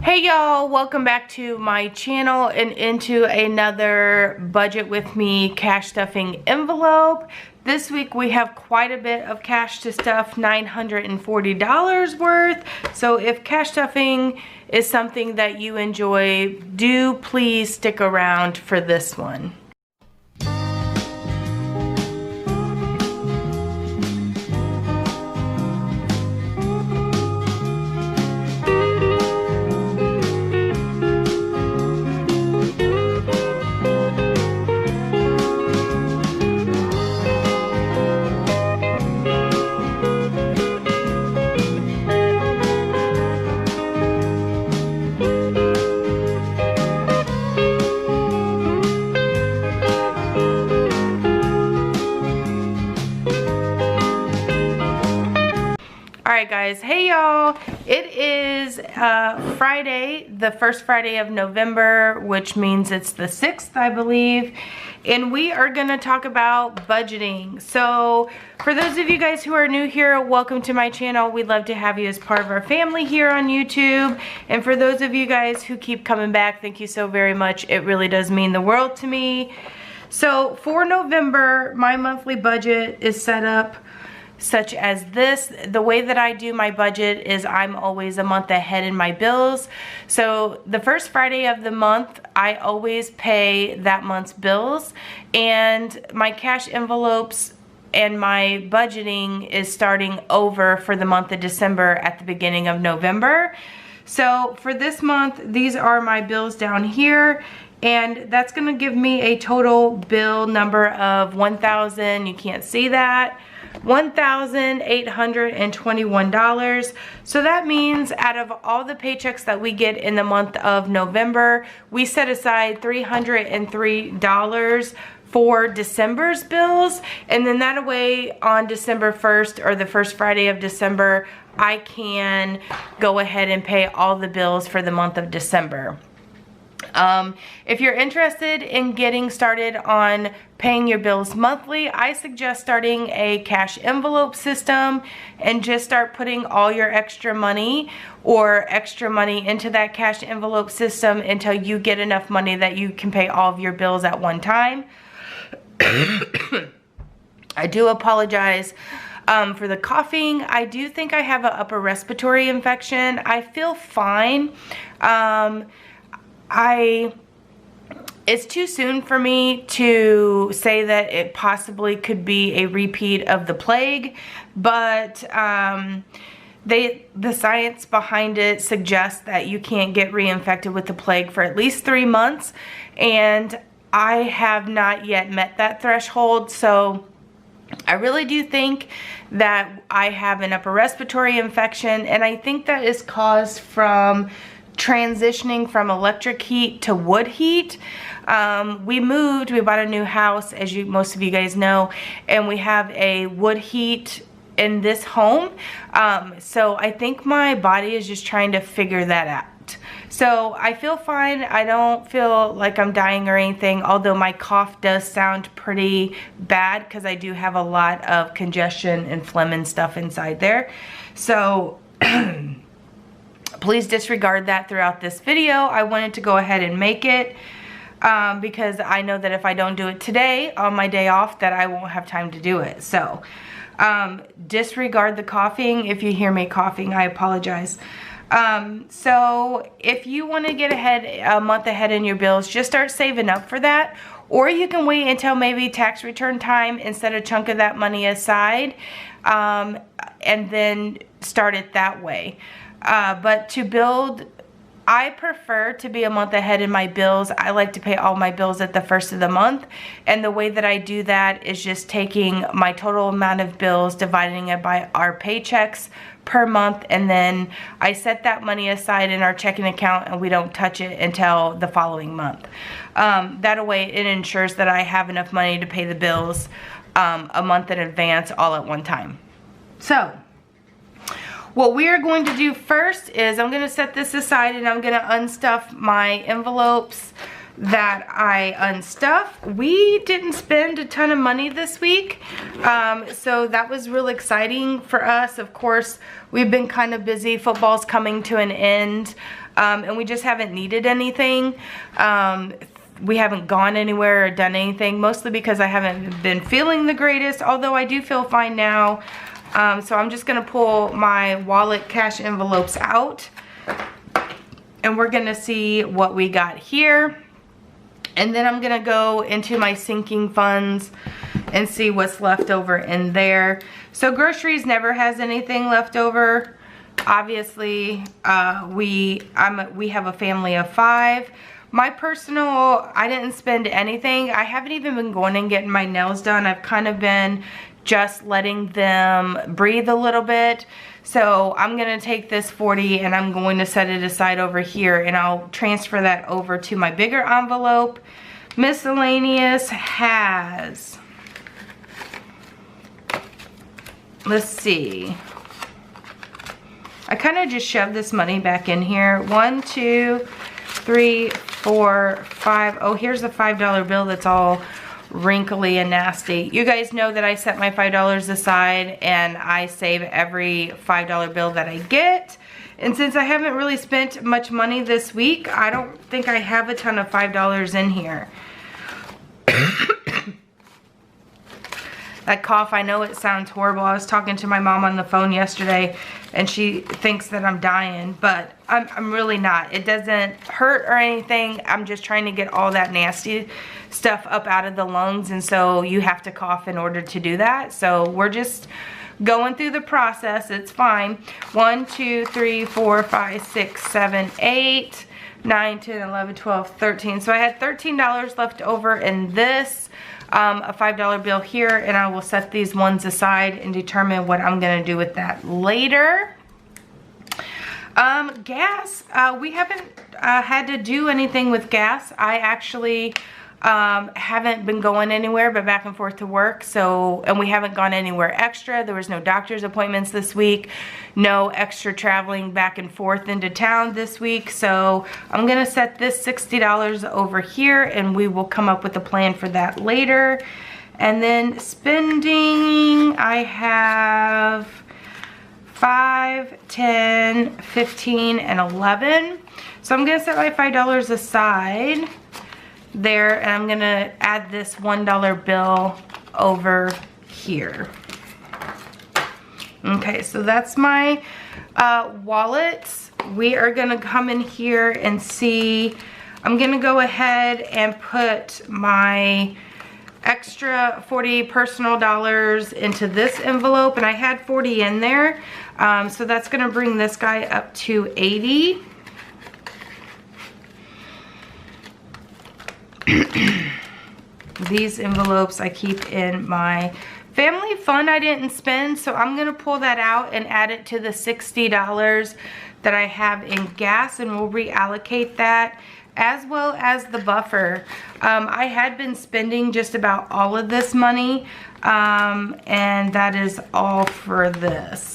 Hey y'all, welcome back to my channel and into another budget with me cash stuffing envelope. This week we have quite a bit of cash to stuff, $940 worth. So if cash stuffing is something that you enjoy, do please stick around for this one. Alright guys, hey y'all, it is Friday, the first Friday of November, which means it's the 6th, I believe, and we are going to talk about budgeting. So for those of you guys who are new here, welcome to my channel. We'd love to have you as part of our family here on YouTube, and for those of you guys who keep coming back, thank you so very much. It really does mean the world to me. So for November, my monthly budget is set up such as this. The way that I do my budget is I'm always a month ahead in my bills. So the first Friday of the month, I always pay that month's bills, and my cash envelopes and my budgeting is starting over for the month of December at the beginning of November. So for this month, these are my bills down here, and that's gonna give me a total bill number of $1,000, you can't see that, $1,821. So that means out of all the paychecks that we get in the month of November, we set aside $303 for December's bills, and then that way on December 1st or the first Friday of December, I can go ahead and pay all the bills for the month of December. If you're interested in getting started on paying your bills monthly, I suggest starting a cash envelope system and just start putting all your extra money into that cash envelope system until you get enough money that you can pay all of your bills at one time. I do apologize for the coughing. I do think I have an upper respiratory infection. I feel fine. It's too soon for me to say that it possibly could be a repeat of the plague, but the science behind it suggests that you can't get reinfected with the plague for at least 3 months, and I have not yet met that threshold. So I really do think that I have an upper respiratory infection, and I think that is caused from transitioning from electric heat to wood heat. We bought a new house, as most of you guys know, and we have a wood heat in this home. So I think my body is just trying to figure that out. So I feel fine. I don't feel like I'm dying or anything, although my cough does sound pretty bad because I do have a lot of congestion and phlegm and stuff inside there. So please disregard that throughout this video. I wanted to go ahead and make it because I know that if I don't do it today on my day off, that I won't have time to do it. So disregard the coughing. If you hear me coughing, I apologize. So if you want to get a month ahead in your bills, just start saving up for that. Or you can wait until maybe tax return time and set a chunk of that money aside, and then start it that way. But to build, I prefer to be a month ahead in my bills. I like to pay all my bills at the first of the month, and the way that I do that is just taking my total amount of bills, dividing it by our paychecks per month, and then I set that money aside in our checking account and we don't touch it until the following month. That way it ensures that I have enough money to pay the bills a month in advance all at one time. So what we are going to do first is I'm going to set this aside and I'm going to unstuff my envelopes that I unstuff. We didn't spend a ton of money this week, so that was real exciting for us. Of course, we've been kind of busy. Football's coming to an end, and we just haven't needed anything. We haven't gone anywhere or done anything, mostly because I haven't been feeling the greatest, although I do feel fine now. So I'm just gonna pull my wallet cash envelopes out, and we're gonna see what we got here. And then I'm gonna go into my sinking funds and see what's left over in there. So groceries never has anything left over. Obviously, we have a family of 5. My personal, I didn't spend anything. I haven't even been going and getting my nails done. I've kind of been just letting them breathe a little bit. So I'm gonna take this 40 and I'm going to set it aside over here, and I'll transfer that over to my bigger envelope. Miscellaneous has, let's see, I kind of just shoved this money back in here. 1, 2, 3, 4, 5. Oh, here's the $5 bill that's all wrinkly and nasty. You guys know that I set my $5 aside and I save every $5 bill that I get. And since I haven't really spent much money this week, I don't think I have a ton of $5 in here. That cough, I know it sounds horrible. I was talking to my mom on the phone yesterday and she thinks that I'm dying, but I'm really not. It doesn't hurt or anything. I'm just trying to get all that nasty stuff up out of the lungs, and so you have to cough in order to do that. So we're just going through the process. It's fine. 1, 2, 3, 4, 5, 6, 7, 8, 9, 10, 11, 12, 13. So I had $13 left over in this. A $5 bill here, and I will set these ones aside and determine what I'm gonna do with that later. Gas, we haven't had to do anything with gas. I actually haven't been going anywhere but back and forth to work, so, and we haven't gone anywhere extra. There was no doctor's appointments this week, no extra traveling back and forth into town this week. So I'm gonna set this $60 over here and we will come up with a plan for that later. And then spending, I have 5, 10, 15, and 11. So I'm gonna set my $5 aside there, and I'm gonna add this $1 bill over here. Okay, so that's my wallets. We are gonna come in here and see. I'm gonna go ahead and put my extra 40 personal dollars into this envelope, and I had 40 in there, so that's gonna bring this guy up to 80. These envelopes I keep in my family fund I didn't spend, so I'm gonna pull that out and add it to the $60 that I have in gas, and we'll reallocate that, as well as the buffer. I had been spending just about all of this money, and that is all for this.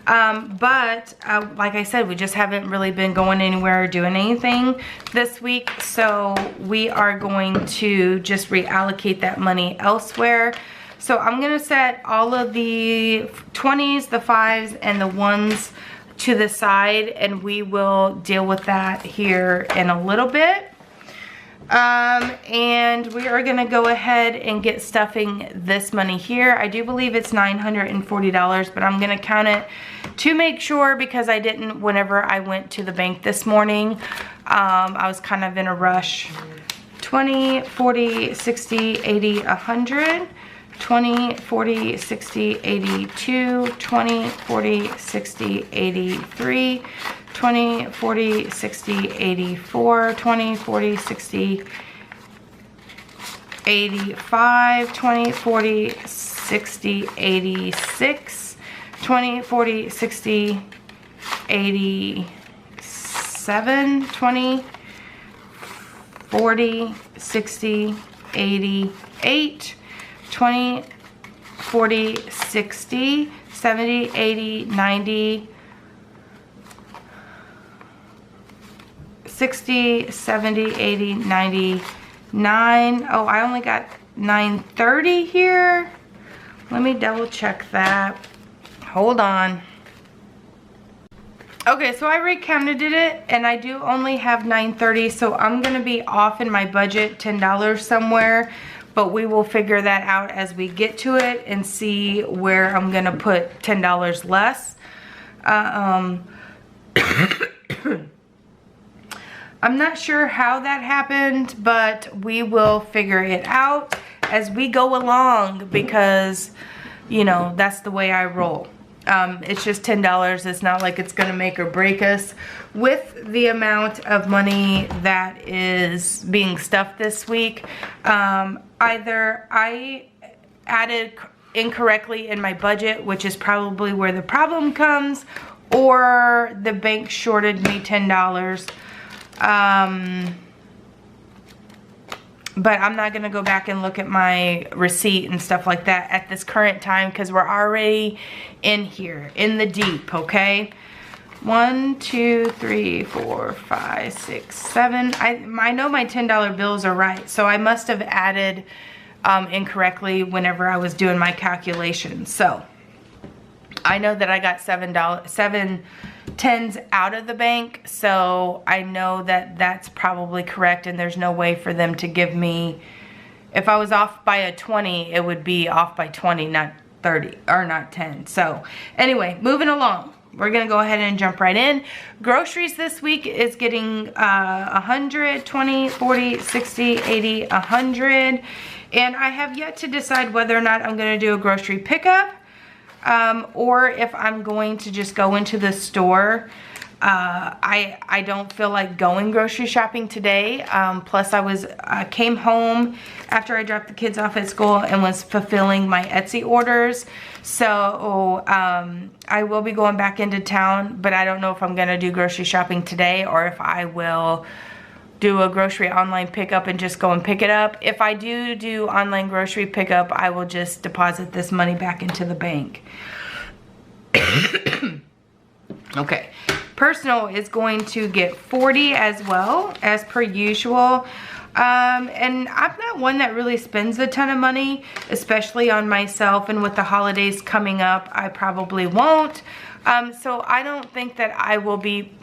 But like I said, we just haven't really been going anywhere or doing anything this week, so we are going to just reallocate that money elsewhere. So I'm gonna set all of the 20s, the 5s, and the 1s to the side, and we will deal with that here in a little bit. And we are gonna go ahead and get stuffing this money here. I do believe it's $940, but I'm gonna count it to make sure, because I didn't whenever I went to the bank this morning. I was kind of in a rush. 20, 40, 60, 80, 100. 20, 40, 60, 82, 20, 40, 60, 83, 20, 40, 60, 84, 20, 40, 60, 85, 20, 40, 60, 86, 20, 40, 60, 87, 20, 40, 60, 88, 20, 40, 60, 70, 80, 90, 60, 70, 80, 99. Oh, I only got 930 here. Let me double check that. Hold on. Okay, so I recounted it and I do only have 930, so I'm gonna be off in my budget $10 somewhere, but we will figure that out as we get to it and see where I'm gonna put $10 less. I'm not sure how that happened, but we will figure it out as we go along because, you know, that's the way I roll. It's just $10. It's not like it's gonna make or break us. With the amount of money that is being stuffed this week, either I added incorrectly in my budget, which is probably where the problem comes, or the bank shorted me $10. But I'm not gonna go back and look at my receipt and stuff like that at this current time because we're already in here, in the deep, okay? 1, 2, 3, 4, 5, 6, 7. I know my $10 bills are right, so I must have added incorrectly whenever I was doing my calculations. So I know that I got $7 tens out of the bank, so I know that that's probably correct, and there's no way for them to give me, if I was off by a 20, it would be off by 20, not 30, or not 10. So anyway, moving along, we're gonna go ahead and jump right in. Groceries this week is getting 100, 20, 40, 60, 80, 100, and I have yet to decide whether or not I'm gonna do a grocery pickup or if I'm going to just go into the store. I don't feel like going grocery shopping today. Plus I came home after I dropped the kids off at school and was fulfilling my Etsy orders. So I will be going back into town, but I don't know if I'm gonna do grocery shopping today or if I will do a grocery online pickup and just go and pick it up. If I do online grocery pickup, I will just deposit this money back into the bank. Okay, personal is going to get 40 as well, as per usual. And I'm not one that really spends a ton of money, especially on myself, and with the holidays coming up, I probably won't. So I don't think that I will be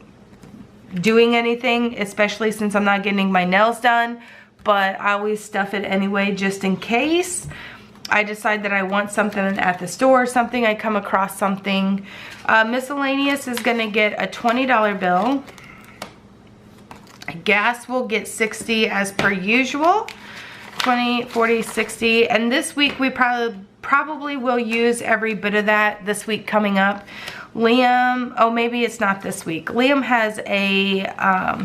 doing anything, especially since I'm not getting my nails done, but I always stuff it anyway just in case I decide that I want something at the store, something I come across something. Miscellaneous is gonna get a $20 bill. Gas will get 60 as per usual. 20, 40, 60, and this week we probably will use every bit of that this week coming up. Liam, oh maybe it's not this week. Liam has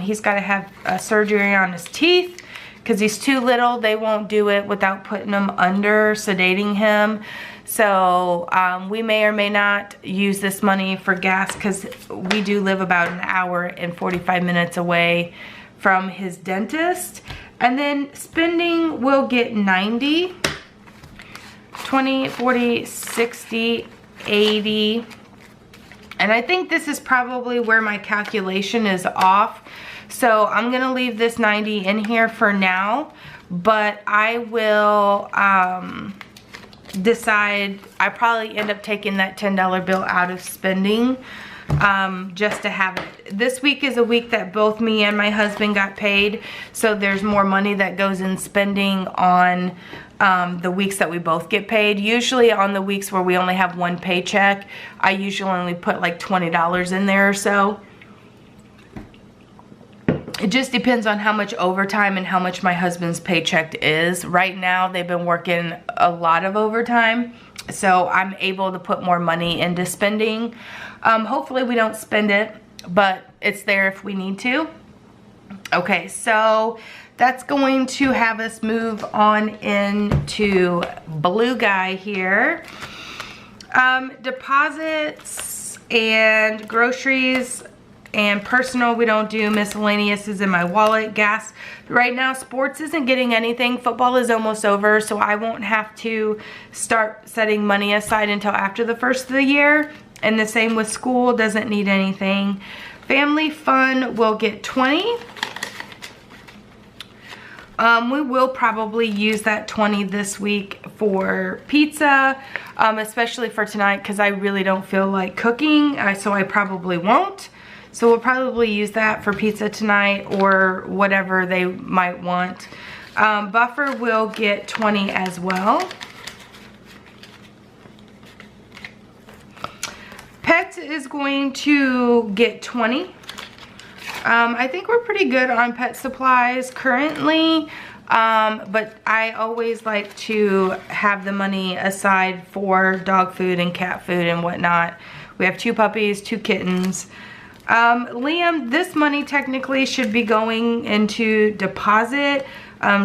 he's got to have a surgery on his teeth because he's too little. They won't do it without putting him under, sedating him. So we may or may not use this money for gas because we do live about an hour and 45 minutes away from his dentist. And then spending will get 90, 20, 40, 60, 80. And I think this is probably where my calculation is off. So I'm gonna leave this 90 in here for now, but I will decide. I probably end up taking that $10 bill out of spending just to have it. This week is a week that both me and my husband got paid, so there's more money that goes in spending on the weeks that we both get paid. Usually on the weeks where we only have one paycheck, I usually only put like $20 in there or so. It just depends on how much overtime and how much my husband's paycheck is. Right now they've been working a lot of overtime, so I'm able to put more money into spending. Hopefully we don't spend it, but it's there if we need to. Okay, so that's going to have us move on into Blue Guy here. Deposits and groceries and personal we don't do. Miscellaneous is in my wallet. Gas right now, sports isn't getting anything. Football is almost over, so I won't have to start setting money aside until after the first of the year. And the same with school, doesn't need anything. Family fun will get 20. We will probably use that 20 this week for pizza, especially for tonight because I really don't feel like cooking, so I probably won't. So we'll probably use that for pizza tonight or whatever they might want. Buffer will get 20 as well. Pet is going to get 20. I think we're pretty good on pet supplies currently, but I always like to have the money aside for dog food and cat food and whatnot. We have 2 puppies, 2 kittens. Liam, this money technically should be going into deposit,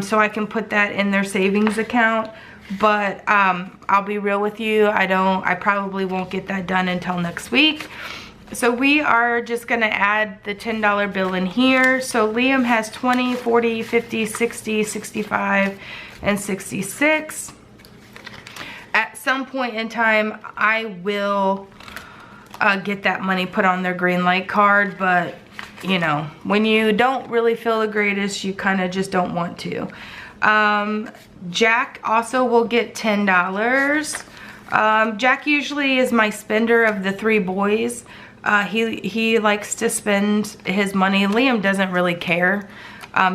so I can put that in their savings account. But I'll be real with you, I probably won't get that done until next week. So we are just gonna add the $10 bill in here. So Liam has 20, 40, 50, 60, 65, and 66. At some point in time, I will get that money put on their green light card, but you know, when you don't really feel the greatest, you kind of just don't want to. Jack also will get $10. Jack usually is my spender of the 3 boys. He likes to spend his money. Liam doesn't really care.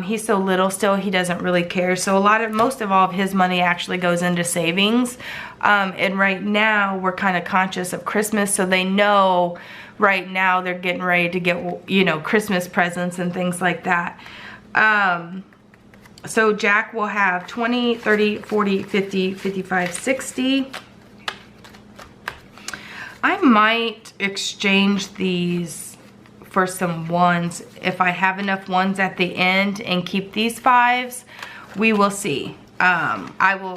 He's so little still, he doesn't really care. So most of all of his money actually goes into savings. And right now we're kind of conscious of Christmas, so they know right now they're getting ready to get, you know, Christmas presents and things like that. So Jack will have 20, 30, 40, 50, 55, 60. I might exchange these for some ones if I have enough ones at the end and keep these 5s. We will see. I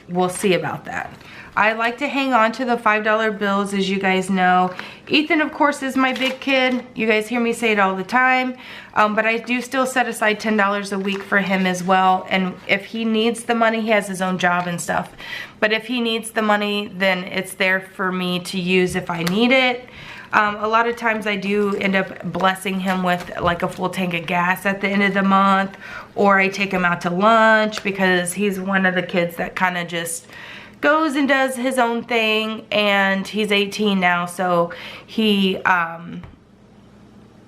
will see about that. I like to hang on to the $5 bills, as you guys know. Ethan, of course, is my big kid. You guys hear me say it all the time. But I do still set aside $10 a week for him as well. And if he needs the money, he has his own job and stuff. But if he needs the money, then it's there for me to use if I need it. A lot of times I do end up blessing him with like a full tank of gas at the end of the month. Or I take him out to lunch because he's one of the kids that kind of just goes and does his own thing, and he's 18 now, so he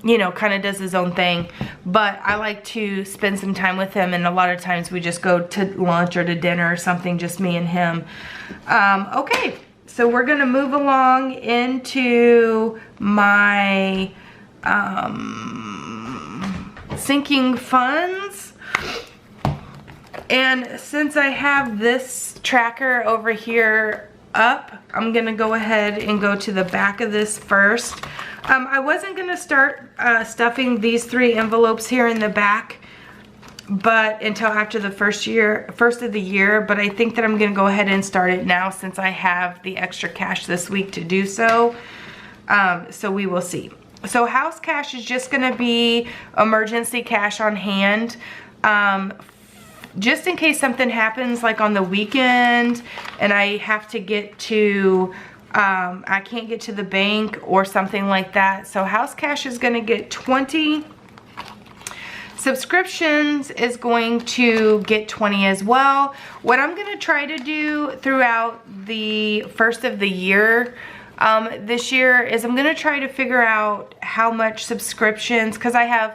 you know, kind of does his own thing. But I like to spend some time with him, and a lot of times we just go to lunch or to dinner or something, just me and him. Okay, so we're gonna move along into my sinking funds. And since I have this tracker over here up, I'm gonna go ahead and go to the back of this first. I wasn't gonna start stuffing these 3 envelopes here in the back, but until after the first of the year, but I think that I'm gonna go ahead and start it now since I have the extra cash this week to do so. So we will see. So house cash is just gonna be emergency cash on hand. Just in case something happens like on the weekend and I have to get to, I can't get to the bank or something like that. So house cash is gonna get 20. Subscriptions is going to get 20 as well. What I'm gonna try to do throughout the first of the year this year is I'm gonna try to figure out how much subscriptions, because I have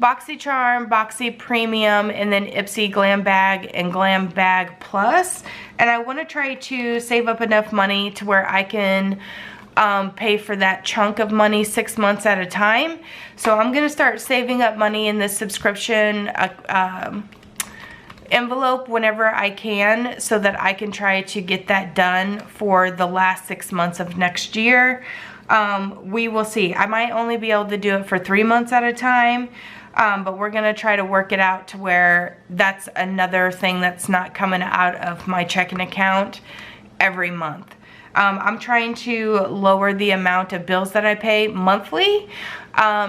BoxyCharm, Boxy Premium, and then Ipsy Glam Bag and Glam Bag Plus. And I want to try to save up enough money to where I can pay for that chunk of money 6 months at a time. So I'm going to start saving up money in this subscription envelope whenever I can, so that I can try to get that done for the last 6 months of next year. We will see. I might only be able to do it for 3 months at a time. But we're gonna try to work it out to where that's another thing that's not coming out of my checking account every month. I'm trying to lower the amount of bills that I pay monthly.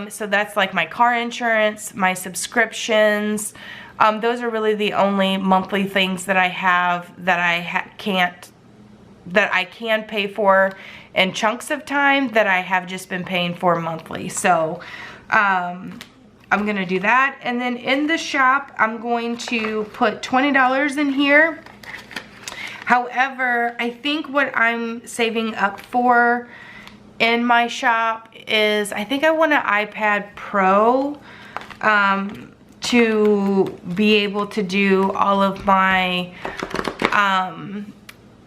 So that's like my car insurance, my subscriptions. Those are really the only monthly things that I have that I can pay for in chunks of time that I have just been paying for monthly. So I'm gonna do that. And then in the shop, I'm going to put $20 in here. However, I think what I'm saving up for in my shop is, I think I want an iPad Pro to be able to do all of my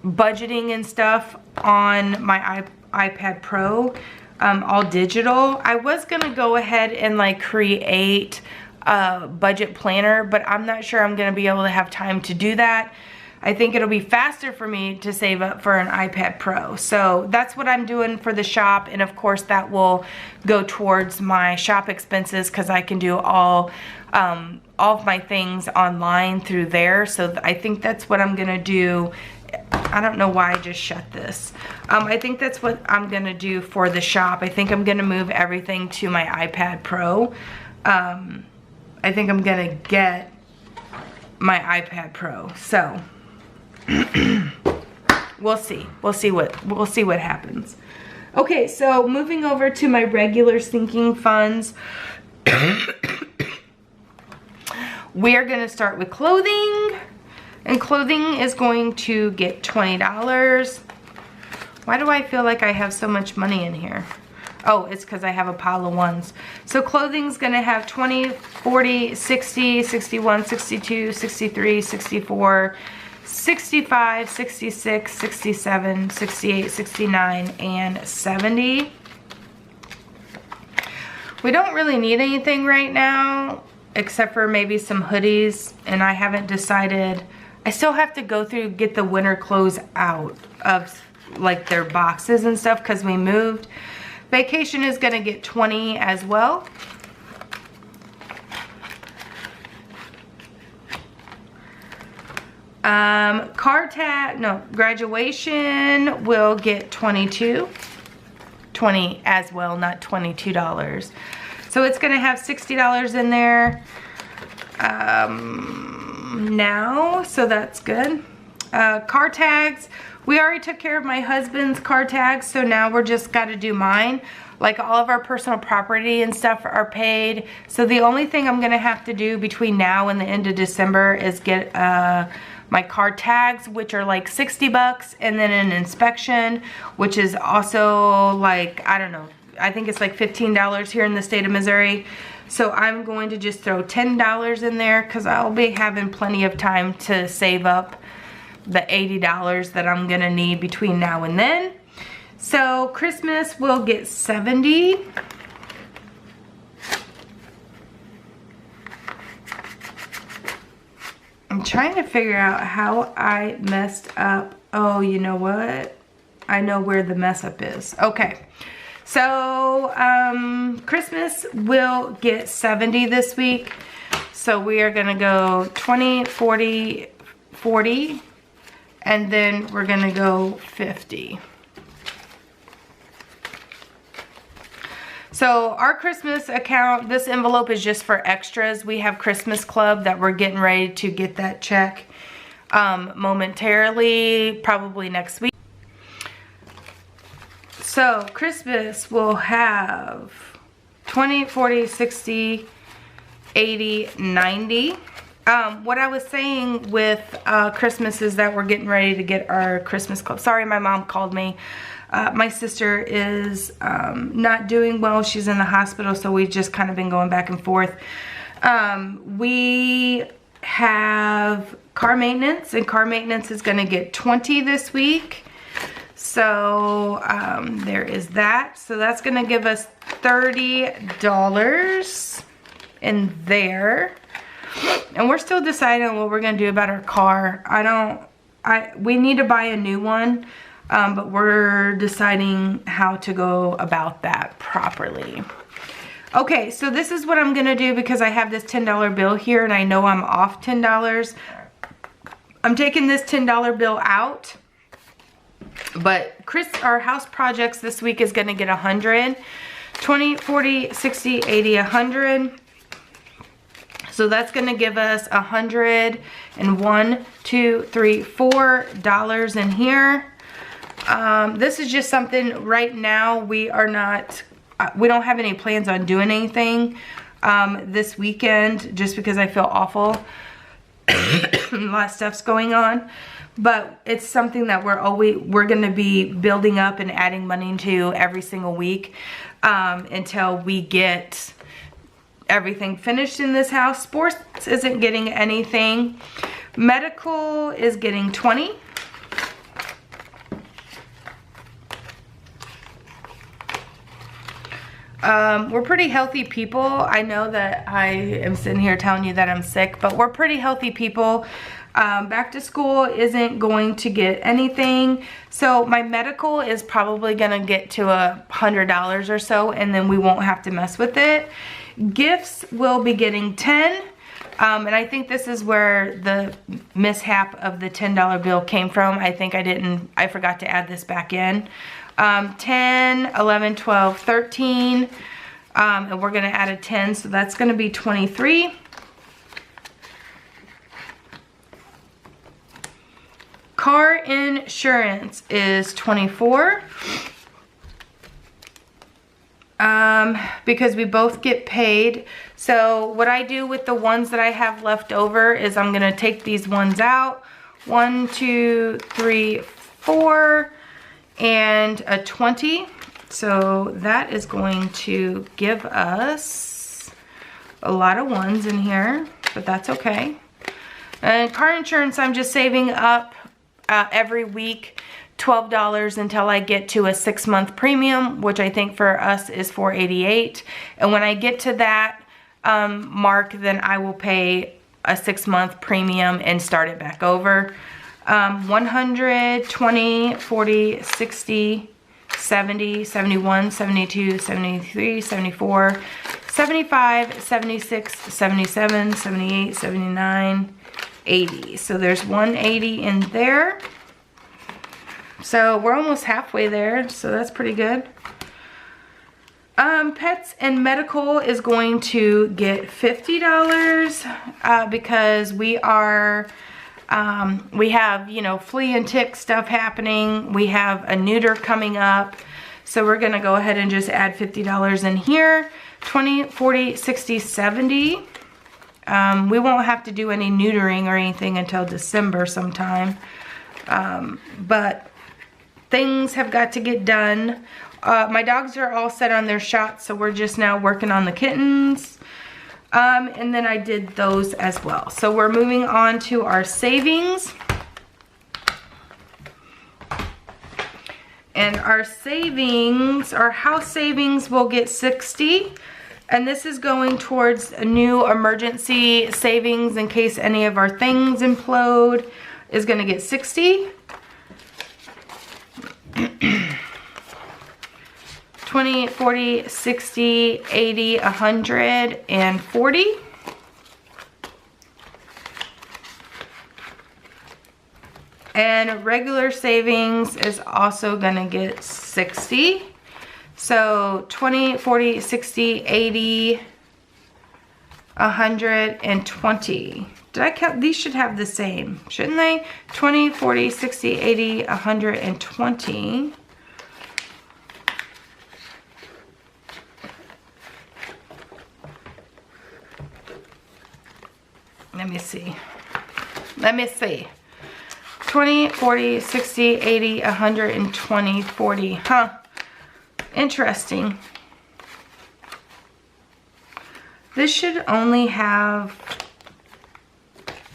budgeting and stuff on my iPad Pro, all digital. I was gonna go ahead and like create a budget planner, but I'm not sure I'm gonna be able to have time to do that. I think it'll be faster for me to save up for an iPad Pro. So that's what I'm doing for the shop. And of course that will go towards my shop expenses because I can do all of my things online through there. So I think that's what I'm gonna do. I don't know why I just shut this. I think that's what I'm gonna do for the shop. I think I'm gonna move everything to my iPad Pro. I think I'm gonna get my iPad Pro. So we'll see what happens. Okay, so moving over to my regular sinking funds. We are gonna start with clothing, and clothing is going to get $20. Why do I feel like I have so much money in here? Oh, it's because I have a pile of ones. So clothing's gonna have 20, 40, 60, 61, 62, 63, 64, 65, 66, 67, 68, 69, and 70. We don't really need anything right now, except for maybe some hoodies, and I haven't decided. I still have to go through, get the winter clothes out of like their boxes and stuff because we moved. Vacation is gonna get 20 as well. Graduation will get 22. 20 as well, not $22. So it's gonna have $60 in there now, so that's good. Car tags, we already took care of my husband's car tags, so now we're just gotta do mine. Like all of our personal property and stuff are paid. So the only thing I'm gonna have to do between now and the end of December is get my car tags, which are like 60 bucks, and then an inspection, which is also like, I don't know, I think it's like $15 here in the state of Missouri. So I'm going to just throw $10 in there because I'll be having plenty of time to save up the $80 that I'm gonna need between now and then. So Christmas will get 70. I'm trying to figure out how I messed up. Oh, you know what? I know where the mess up is. Okay. So, Christmas will get 70 this week. So we are gonna go 20, 40, 40, and then we're gonna go 50. So our Christmas account, this envelope is just for extras. We have Christmas Club that we're getting ready to get that check momentarily, probably next week. So Christmas will have 20, 40, 60, 80, 90. What I was saying with Christmas is that we're getting ready to get our Christmas Club. Sorry, my mom called me. My sister is not doing well. She's in the hospital, so we've just kind of been going back and forth. We have car maintenance, and car maintenance is going to get 20 this week. So there is that. So that's going to give us $30 in there. And we're still deciding on what we're going to do about our car. We need to buy a new one. But we're deciding how to go about that properly. Okay, so this is what I'm gonna do because I have this $10 bill here and I know I'm off $10. I'm taking this $10 bill out, but our house projects this week is gonna get 100. 20, 40, 60, 80, 100. So that's gonna give us $101, $2, $3, $4 in here. This is just something right now we don't have any plans on doing anything. this weekend just because I feel awful. A lot of stuff's going on, but it's something that we're going to be building up and adding money to every single week until we get everything finished in this house. Sports isn't getting anything. Medical is getting 20. We're pretty healthy people. I know that I am sitting here telling you that I'm sick, but we're pretty healthy people. Back to school isn't going to get anything. So my medical is probably gonna get to $100 or so, and then we won't have to mess with it. Gifts will be getting 10. And I think this is where the mishap of the $10 bill came from. I think I forgot to add this back in. 10, 11, 12, 13, and we're gonna add a 10, so that's gonna be 23. Car insurance is 24. Because we both get paid. So what I do with the ones that I have left over is I'm gonna take these ones out. 1, 2, 3, 4, and a 20. So that is going to give us a lot of ones in here, but that's okay. And car insurance, I'm just saving up every week $12 until I get to a 6-month premium, which I think for us is $488. And when I get to that mark, then I will pay a 6-month premium and start it back over. 100, 20, 40, 60, 70, 71, 72, 73, 74, 75, 76, 77, 78, 79, 80. So there's 180 in there. So we're almost halfway there, so that's pretty good. Pets and medical is going to get $50 because we have, you know, flea and tick stuff happening. We have a neuter coming up. So we're gonna go ahead and just add $50 in here. 20, 40, 60, 70. We won't have to do any neutering or anything until December sometime. But things have got to get done. My dogs are all set on their shots, so we're just now working on the kittens. And then I did those as well. So we're moving on to our savings. And our savings, our house savings will get 60. And this is going towards a new emergency savings in case any of our things implode, is gonna get 60. 20, 40, 60, 80, 100, and 40. And regular savings is also gonna get 60. So 20, 40, 60, 80, 120. Did I count? These should have the same, shouldn't they? 20, 40, 60, 80, 120. Let me see. Let me see. 20, 40, 60, 80, 120, 40. Huh. Interesting. This should only have,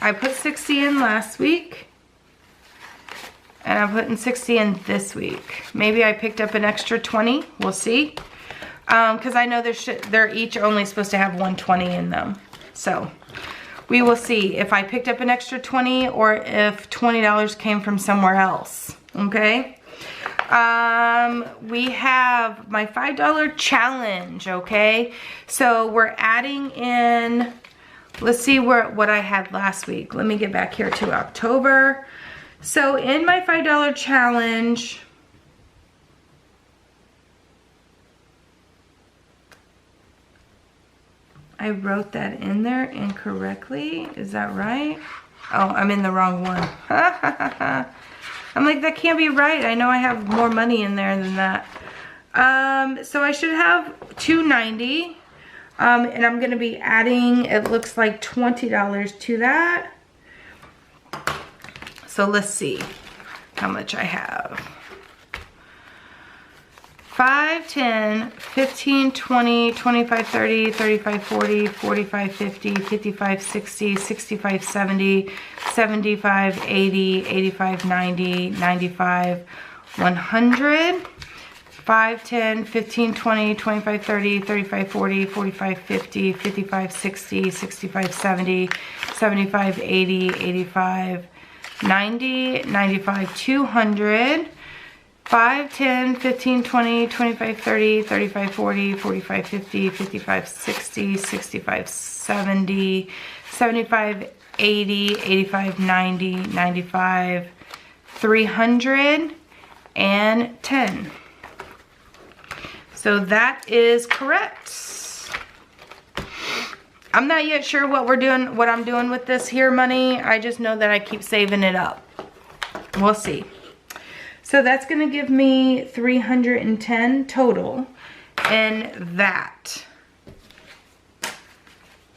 I put 60 in last week. And I'm putting 60 in this week. Maybe I picked up an extra 20. We'll see. Because I know they're each only supposed to have 120 in them. So we will see if I picked up an extra 20 or if $20 came from somewhere else. Okay. We have my $5 challenge. Okay. So we're adding in, let's see what I had last week. Let me get back here to October. So in my $5 challenge, I wrote that in there incorrectly. Is that right? Oh, I'm in the wrong one. I'm like, that can't be right. I know I have more money in there than that. So I should have $290. And I'm gonna be adding, it looks like $20 to that. So let's see how much I have. 5, 10, 15, 20, 25, 30, 35, 40, 45, 50, 55, 60, 65, 70, 75, 80, 85, 90, 95, 100. 5, 10, 15, 20, 25, 30, 35, 40, 45, 50, 55, 60, 65, 70, 75, 80, 85, 90, 95, 200. 5, 10, 15, 20, 25, 30, 35, 40, 45, 50, 55, 60, 65, 70, 75, 80, 85, 90, 95, 310. So that is correct. I'm not yet sure what I'm doing with this here money. I just know that I keep saving it up. We'll see. So that's going to give me 310 total in that.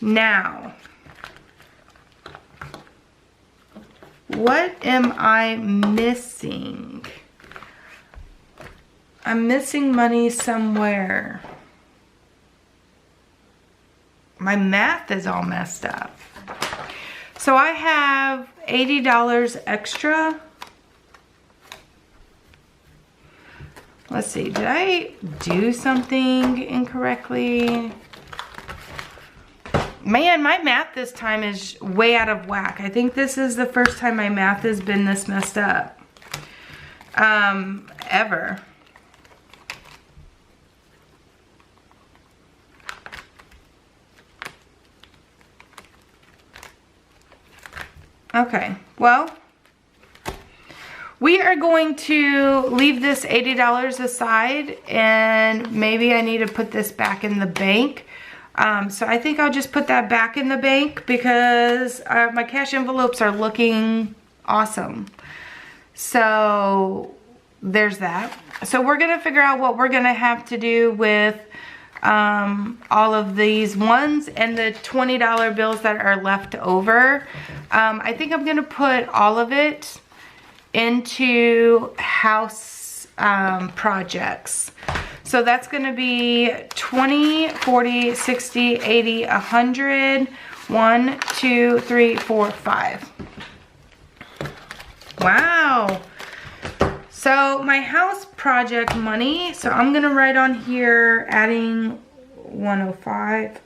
Now, what am I missing? I'm missing money somewhere. My math is all messed up. So I have $80 extra. Let's see, did I do something incorrectly? Man, my math this time is way out of whack. I think this is the first time my math has been this messed up. Ever. Okay, well, we are going to leave this $80 aside, and maybe I need to put this back in the bank. So I think I'll just put that back in the bank because my cash envelopes are looking awesome. So there's that. So we're gonna figure out what we're gonna have to do with all of these ones and the $20 bills that are left over. I think I'm gonna put all of it into house projects. So that's gonna be 20, 40, 60, 80, 100, 1, 2, 3, 4, 5. Wow. So my house project money, so I'm gonna write on here adding 105.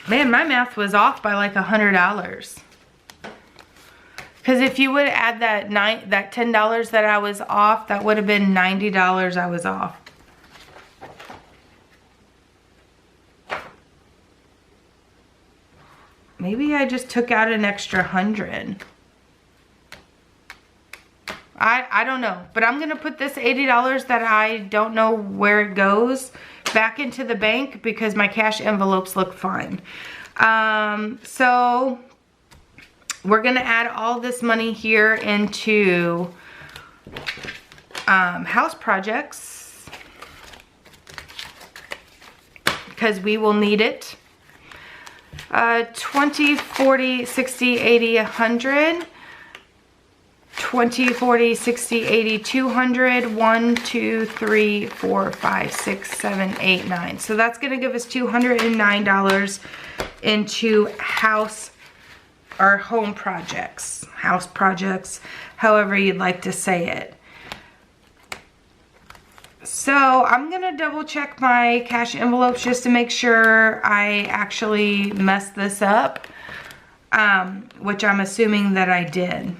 Man, my math was off by like $100. Because if you would add that $10 that I was off, that would have been $90 I was off. Maybe I just took out an extra 100. I don't know. But I'm going to put this $80 that I don't know where it goes back into the bank because my cash envelopes look fine. So we're going to add all this money here into house projects because we will need it. 20, 40, 60, 80, 100. 20, 40, 60, 80, 200, 1, 2, 3, 4, 5, 6, 7, 8, 9. So that's going to give us $209 into house or home projects, house projects, however you'd like to say it. So I'm going to double check my cash envelopes just to make sure I actually messed this up, which I'm assuming that I did.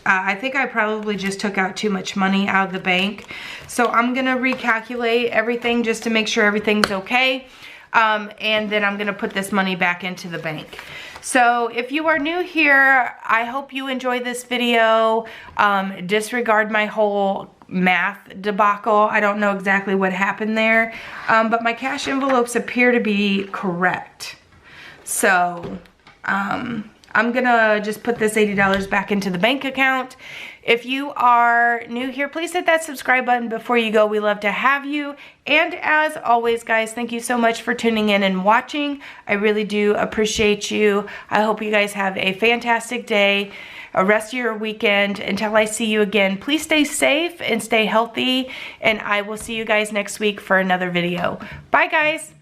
I think I probably just took out too much money out of the bank. So I'm going to recalculate everything just to make sure everything's okay. And then I'm going to put this money back into the bank. So if you are new here, I hope you enjoy this video. Disregard my whole math debacle. I don't know exactly what happened there. But my cash envelopes appear to be correct. So I'm gonna just put this $80 back into the bank account, If you are new here, please hit that subscribe button before you go. We love to have you. And as always, guys, thank you so much for tuning in and watching. I really do appreciate you. I hope you guys have a fantastic day, a rest of your weekend. Until I see you again, please stay safe and stay healthy. And I will see you guys next week for another video. Bye, guys.